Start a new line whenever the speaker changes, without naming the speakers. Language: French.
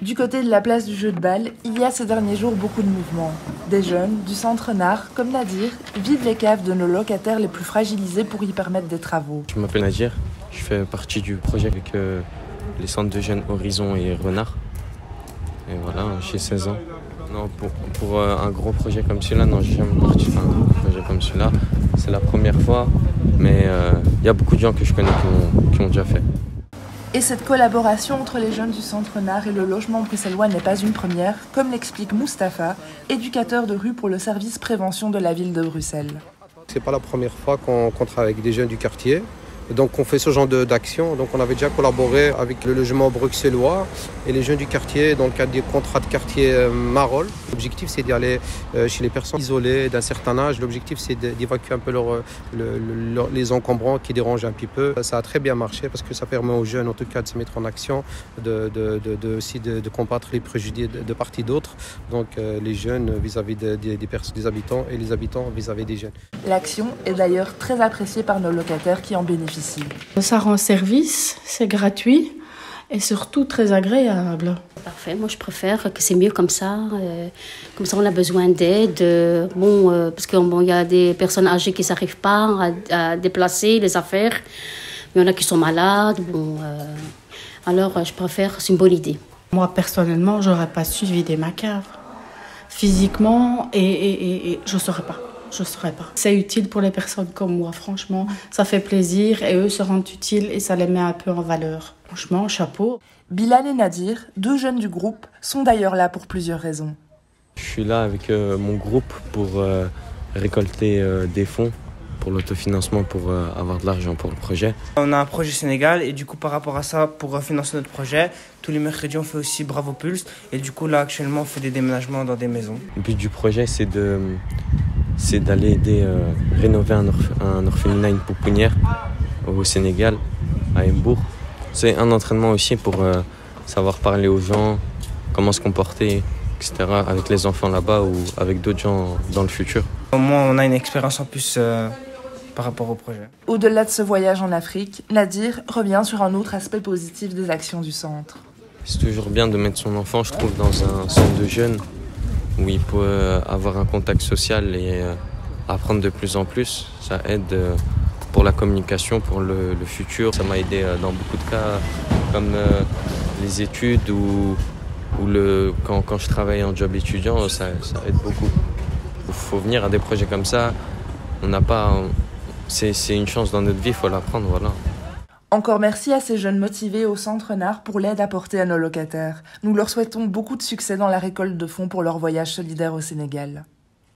Du côté de la place du jeu de balle, il y a ces derniers jours beaucoup de mouvements. Des jeunes, du centre Nard, comme Nadir, vident les caves de nos locataires les plus fragilisés pour y permettre des travaux.
Je m'appelle Nadir, je fais partie du projet avec les centres de jeunes Horizon et Renard. Et voilà, j'ai 16 ans. Non, pour un gros projet comme celui-là, non, j'ai jamais parti faire un gros projet comme celui-là. C'est la première fois, mais il y a beaucoup de gens que je connais qui ont déjà fait.
Et cette collaboration entre les jeunes du centre Nard et le logement bruxellois n'est pas une première, comme l'explique Mustapha, éducateur de rue pour le service prévention de la ville de Bruxelles.
C'est pas la première fois qu'on travaille avec des jeunes du quartier. Donc on fait ce genre d'action. Donc on avait déjà collaboré avec le logement bruxellois et les jeunes du quartier dans le cadre des contrats de quartier Marolles. L'objectif c'est d'y aller chez les personnes isolées d'un certain âge. L'objectif c'est d'évacuer un peu les encombrants qui dérangent un petit peu. Ça a très bien marché parce que ça permet aux jeunes en tout cas de se mettre en action, aussi de combattre les préjugés de part et d'autre. Donc les jeunes vis-à-vis des habitants et les habitants vis-à-vis des jeunes.
L'action est d'ailleurs très appréciée par nos locataires qui en bénéficient.
Ça rend service, c'est gratuit et surtout très agréable.
Parfait, moi je préfère que c'est mieux comme ça. Comme ça on a besoin d'aide. Parce qu'il y a des personnes âgées qui ne s'arrivent pas à déplacer les affaires. Il y en a qui sont malades. Alors je préfère, c'est une bonne idée.
Moi personnellement, je n'aurais pas su vider ma cave. Physiquement et je ne saurais pas. Je ne saurais pas. C'est utile pour les personnes comme moi, franchement. Ça fait plaisir et eux se rendent utiles et ça les met un peu en valeur. Franchement, chapeau.
Bilal et Nadir, deux jeunes du groupe, sont d'ailleurs là pour plusieurs raisons.
Je suis là avec mon groupe pour récolter des fonds pour l'autofinancement, pour avoir de l'argent pour le projet.
On a un projet Sénégal et du coup par rapport à ça, pour financer notre projet, tous les mercredis on fait aussi Bravo Pulse et du coup là actuellement on fait des déménagements dans des maisons.
Le but du projet c'est d'aller aider rénover un orphelinat, une pouponnière au Sénégal, à Embourg. C'est un entraînement aussi pour savoir parler aux gens, comment se comporter, etc. avec les enfants là-bas ou avec d'autres gens dans le futur.
Au moins on a une expérience en plus par rapport au projet.
Au-delà de ce voyage en Afrique, Nadir revient sur un autre aspect positif des actions du centre.
C'est toujours bien de mettre son enfant, je trouve, dans un centre de jeunes où il peut avoir un contact social et apprendre de plus en plus. Ça aide pour la communication, pour le futur. Ça m'a aidé dans beaucoup de cas, comme les études ou quand je travaille en job étudiant, ça aide beaucoup. Il faut venir à des projets comme ça. On n'a pas... C'est une chance dans notre vie, il faut la prendre, voilà.
Encore merci à ces jeunes motivés au Centre Nard pour l'aide apportée à nos locataires. Nous leur souhaitons beaucoup de succès dans la récolte de fonds pour leur voyage solidaire au Sénégal.